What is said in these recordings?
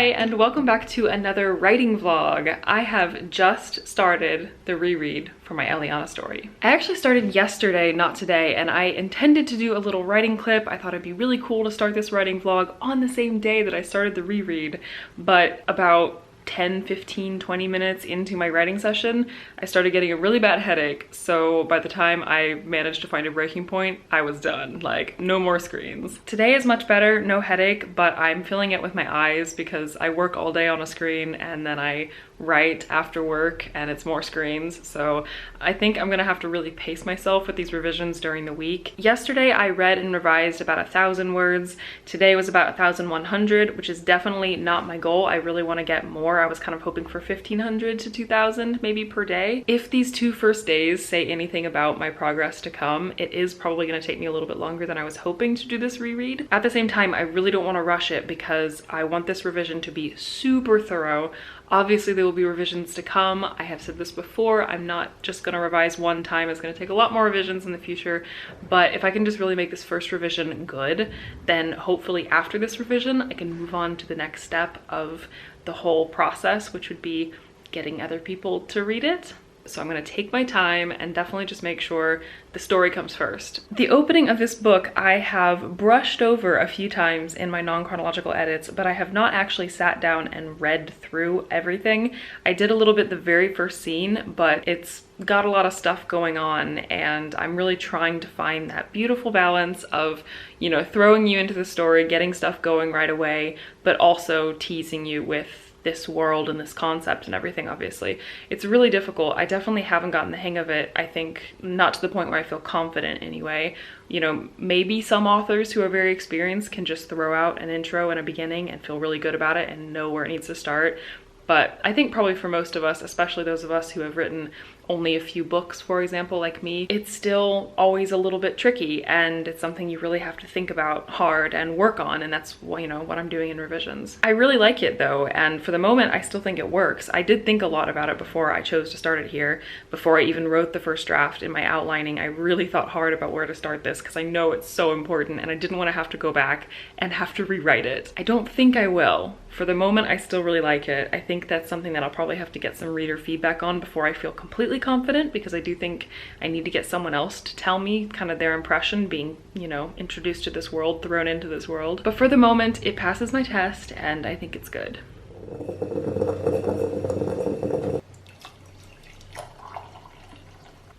Hi, and welcome back to another writing vlog. I have just started the reread for my Eliana story. I actually started yesterday, not today, and I intended to do a little writing clip. I thought it'd be really cool to start this writing vlog on the same day that I started the reread, but about 10, 15, 20 minutes into my writing session, I started getting a really bad headache. So by the time I managed to find a breaking point, I was done. Like, no more screens. Today is much better, no headache, but I'm feeling it with my eyes because I work all day on a screen and then I write after work and it's more screens. So I think I'm gonna have to really pace myself with these revisions during the week. Yesterday I read and revised about 1,000 words. Today was about 1,100, which is definitely not my goal. I really want to get more. I was kind of hoping for 1,500 to 2,000 maybe per day. If these two first days say anything about my progress to come, it is probably going to take me a little bit longer than I was hoping to do this reread. At the same time, I really don't want to rush it because I want this revision to be super thorough. Obviously, there will be revisions to come. I have said this before, I'm not just gonna revise one time. It's gonna take a lot more revisions in the future. But if I can just really make this first revision good, then hopefully after this revision, I can move on to the next step of the whole process, which would be getting other people to read it. So I'm gonna take my time and definitely just make sure the story comes first. The opening of this book I have brushed over a few times in my non-chronological edits, but I have not actually sat down and read through everything. I did a little bit the very first scene, but it's got a lot of stuff going on and I'm really trying to find that beautiful balance of, you know, throwing you into the story, getting stuff going right away, but also teasing you with this world and this concept and everything. Obviously it's really difficult. I definitely haven't gotten the hang of it. I think not to the point where I feel confident anyway. You know, maybe some authors who are very experienced can just throw out an intro and a beginning and feel really good about it and know where it needs to start. But I think probably for most of us, especially those of us who have written only a few books, for example, like me, it's still always a little bit tricky and it's something you really have to think about hard and work on, and that's, you know, what I'm doing in revisions. I really like it though, and for the moment I still think it works. I did think a lot about it before I chose to start it here. Before I even wrote the first draft in my outlining, I really thought hard about where to start this because I know it's so important and I didn't want to have to go back and have to rewrite it. I don't think I will. For the moment, I still really like it. I think that's something that I'll probably have to get some reader feedback on before I feel completely confident, because I do think I need to get someone else to tell me kind of their impression being, you know, introduced to this world, thrown into this world. But for the moment, it passes my test and I think it's good.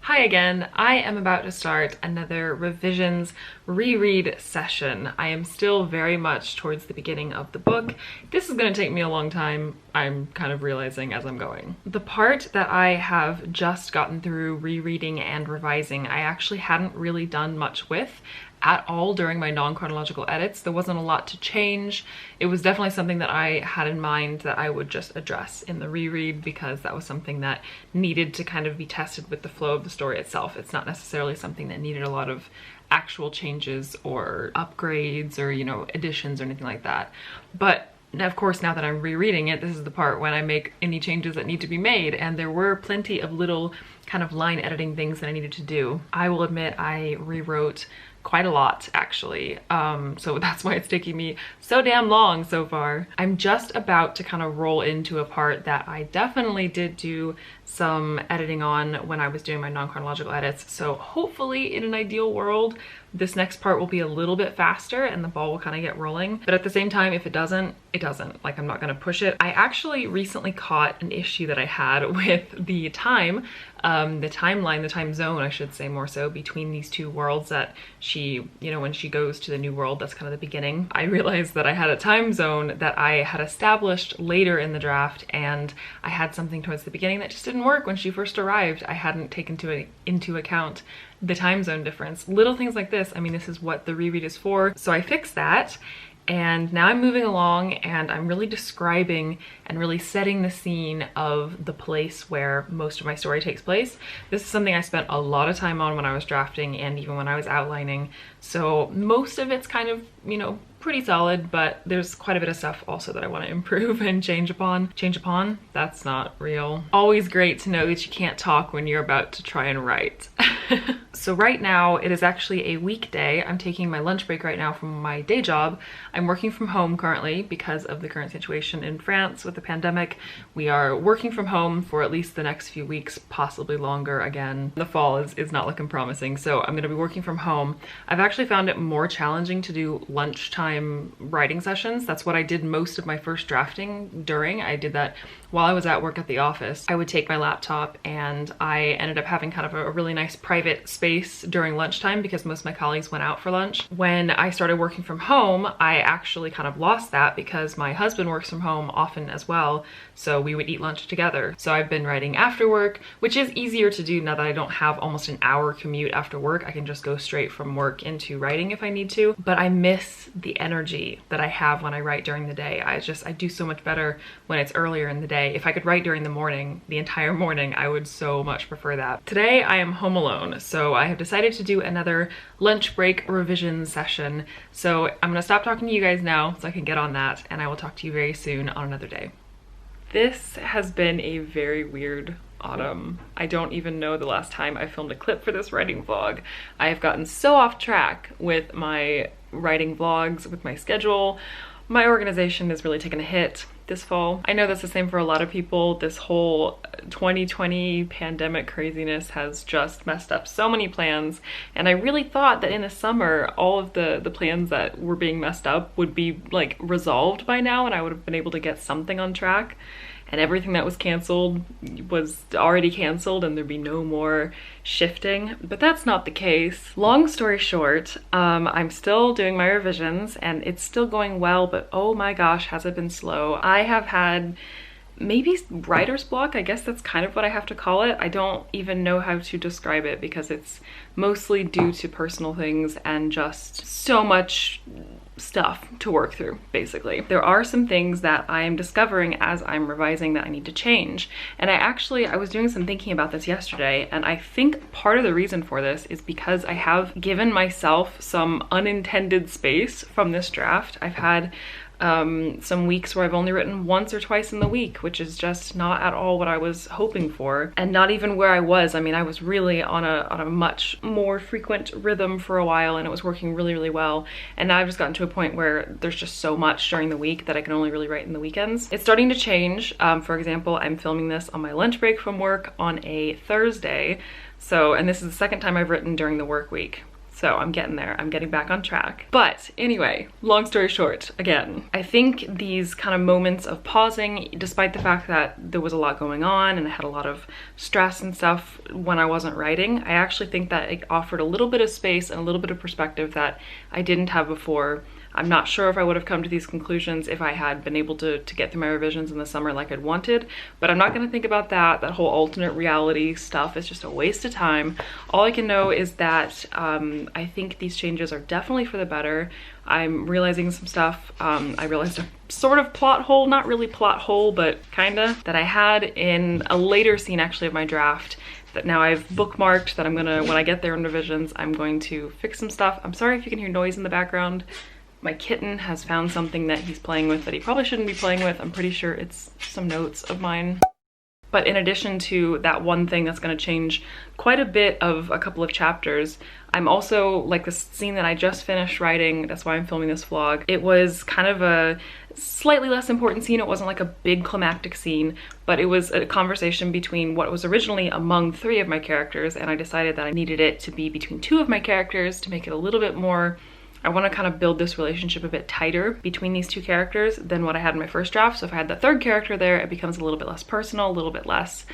Hi again. I am about to start another revisions reread session. I am still very much towards the beginning of the book. This is going to take me a long time, I'm kind of realizing as I'm going. The part that I have just gotten through rereading and revising, I actually hadn't really done much with at all during my non-chronological edits. There wasn't a lot to change. It was definitely something that I had in mind that I would just address in the reread because that was something that needed to kind of be tested with the flow of the story itself. It's not necessarily something that needed a lot of actual changes or upgrades or, you know, additions or anything like that. But of course, now that I'm rereading it, this is the part when I make any changes that need to be made, and there were plenty of little kind of line editing things that I needed to do. I will admit I rewrote quite a lot actually, so that's why it's taking me so damn long so far. I'm just about to kind of roll into a part that I definitely did do some editing on when I was doing my non-chronological edits, so hopefully in an ideal world this next part will be a little bit faster and the ball will kind of get rolling. But at the same time, if it doesn't, it doesn't. Like, I'm not gonna push it. I actually recently caught an issue that I had with the time, the timeline, the time zone, I should say more so, between these two worlds that she, you know, when she goes to the new world, that's kind of the beginning. I realized that I had a time zone that I had established later in the draft, and I had something towards the beginning that just didn't work when she first arrived. I hadn't taken into account the time zone difference. Little things like this, I mean, this is what the reread is for. So I fixed that, and now I'm moving along and I'm really describing and really setting the scene of the place where most of my story takes place. This is something I spent a lot of time on when I was drafting and even when I was outlining. So most of it's kind of, you know, pretty solid, but there's quite a bit of stuff also that I want to improve and change upon. Change upon? That's not real. Always great to know that you can't talk when you're about to try and write. So right now it is actually a weekday. I'm taking my lunch break right now from my day job. I'm working from home currently because of the current situation in France with the pandemic. We are working from home for at least the next few weeks, possibly longer again. The fall is not looking promising, so I'm gonna be working from home. I've actually found it more challenging to do lunchtime writing sessions. That's what I did most of my first drafting during. I did that while I was at work at the office. I would take my laptop and I ended up having kind of a really nice private space during lunchtime because most of my colleagues went out for lunch. When I started working from home, I actually kind of lost that because my husband works from home often as well, so we would eat lunch together. So I've been writing after work, which is easier to do now that I don't have almost an hour commute after work. I can just go straight from work into writing if I need to, but I miss the energy that I have when I write during the day. I do so much better when it's earlier in the day. If I could write during the morning, the entire morning, I would so much prefer that. Today I am home alone, so I have decided to do another lunch break revision session. So I'm gonna stop talking to you guys now so I can get on that, and I will talk to you very soon on another day. This has been a very weird autumn. I don't even know the last time I filmed a clip for this writing vlog. I have gotten so off track with my writing vlogs, with my schedule. My organization has really taken a hit this fall. I know that's the same for a lot of people. This whole 2020 pandemic craziness has just messed up so many plans, and I really thought that in the summer all of the plans that were being messed up would be like resolved by now and I would have been able to get something on track. And everything that was canceled was already canceled and there'd be no more shifting, but that's not the case. Long story short, I'm still doing my revisions and it's still going well, but oh my gosh, has it been slow. I have had maybe writer's block. I guess that's kind of what I have to call it. I don't even know how to describe it because it's mostly due to personal things and just so much stuff to work through, basically. There are some things that I am discovering as I'm revising that I need to change. And I was doing some thinking about this yesterday, and I think part of the reason for this is because I have given myself some unintended space from this draft. I've had some weeks where I've only written once or twice in the week, which is just not at all what I was hoping for, and not even where I was. I mean, I was really on a much more frequent rhythm for a while and it was working really, really well. And now I've just gotten to a point where there's just so much during the week that I can only really write in the weekends. It's starting to change. For example, I'm filming this on my lunch break from work on a Thursday. And this is the second time I've written during the work week. So I'm getting there, I'm getting back on track. But anyway, long story short, again, I think these kind of moments of pausing, despite the fact that there was a lot going on and I had a lot of stress and stuff when I wasn't writing, I actually think that it offered a little bit of space and a little bit of perspective that I didn't have before. I'm not sure if I would have come to these conclusions if I had been able to get through my revisions in the summer like I'd wanted, but I'm not going to think about that. That whole alternate reality stuff is just a waste of time. All I can know is that I think these changes are definitely for the better. I'm realizing some stuff. I realized a sort of plot hole, not really plot hole, but kinda, that I had in a later scene actually of my draft that now I've bookmarked that I'm gonna, when I get there in revisions, I'm going to fix some stuff. I'm sorry if you can hear noise in the background. My kitten has found something that he's playing with that he probably shouldn't be playing with. I'm pretty sure it's some notes of mine. But in addition to that one thing that's going to change quite a bit of a couple of chapters, I'm also, like the scene that I just finished writing, that's why I'm filming this vlog, it was kind of a slightly less important scene. It wasn't like a big climactic scene, but it was a conversation between what was originally among 3 of my characters, and I decided that I needed it to be between 2 of my characters to make it a little bit more, I want to kind of build this relationship a bit tighter between these 2 characters than what I had in my first draft. So if I had the 3rd character there, it becomes a little bit less personal, a little bit less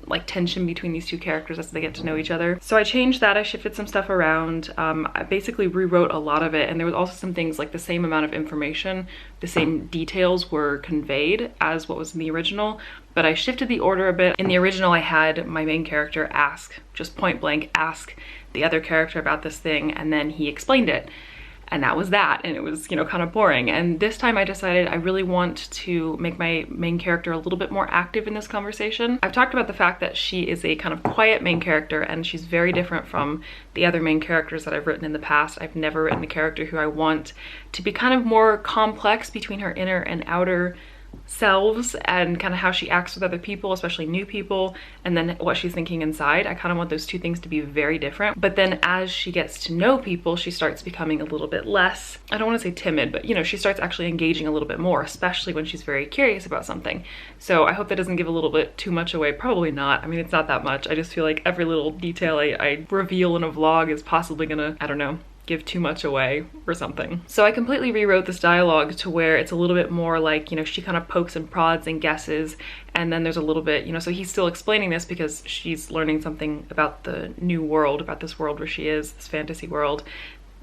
like tension between these 2 characters as they get to know each other. So I changed that, I shifted some stuff around. I basically rewrote a lot of it, and there was also some things like the same amount of information, the same details were conveyed as what was in the original, but I shifted the order a bit. In the original, I had my main character just point blank ask the other character about this thing, and then he explained it. and that was that, and it was, you know, kind of boring. And this time I decided I really want to make my main character a little bit more active in this conversation. I've talked about the fact that she is a kind of quiet main character, and she's very different from the other main characters that I've written in the past. I've never written a character who I want to be kind of more complex between her inner and outer selves, and kind of how she acts with other people, especially new people, and then what she's thinking inside. I kind of want those two things to be very different. But then as she gets to know people, she starts becoming a little bit less, I don't want to say timid, but you know, she starts actually engaging a little bit more, especially when she's very curious about something. So I hope that doesn't give a little bit too much away. Probably not. I mean, it's not that much. I just feel like every little detail I reveal in a vlog is possibly gonna, I don't know, give too much away or something. So I completely rewrote this dialogue to where it's a little bit more like, you know, she kind of pokes and prods and guesses, and then there's a little bit, you know, so he's still explaining this because she's learning something about the new world, about this world where she is, this fantasy world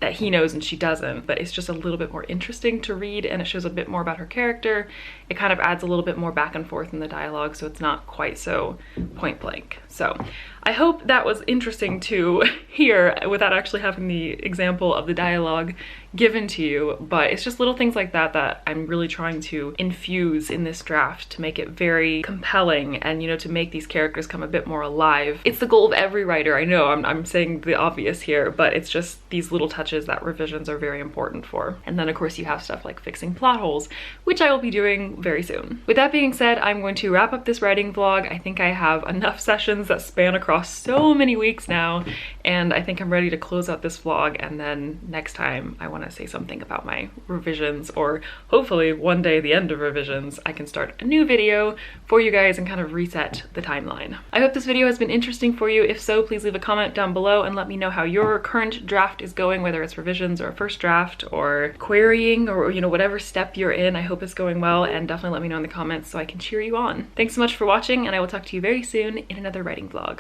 that he knows and she doesn't, but it's just a little bit more interesting to read, and it shows a bit more about her character. It kind of adds a little bit more back and forth in the dialogue, so it's not quite so point blank. So I hope that was interesting to hear without actually having the example of the dialogue given to you, but it's just little things like that that I'm really trying to infuse in this draft to make it very compelling, and, you know, to make these characters come a bit more alive. It's the goal of every writer. I know I'm saying the obvious here, but it's just these little touches that revisions are very important for. And then of course you have stuff like fixing plot holes, which I will be doing very soon. With that being said, I'm going to wrap up this writing vlog. I think I have enough sessions that span across so many weeks now, and I think I'm ready to close out this vlog, and then next time I want to say something about my revisions, or hopefully one day at the end of revisions I can start a new video for you guys and kind of reset the timeline. I hope this video has been interesting for you. If so, please leave a comment down below and let me know how your current draft is going, whether it's revisions or a first draft or querying, or, you know, whatever step you're in. I hope it's going well, and definitely let me know in the comments so I can cheer you on. Thanks so much for watching, and I will talk to you very soon in another writing vlog.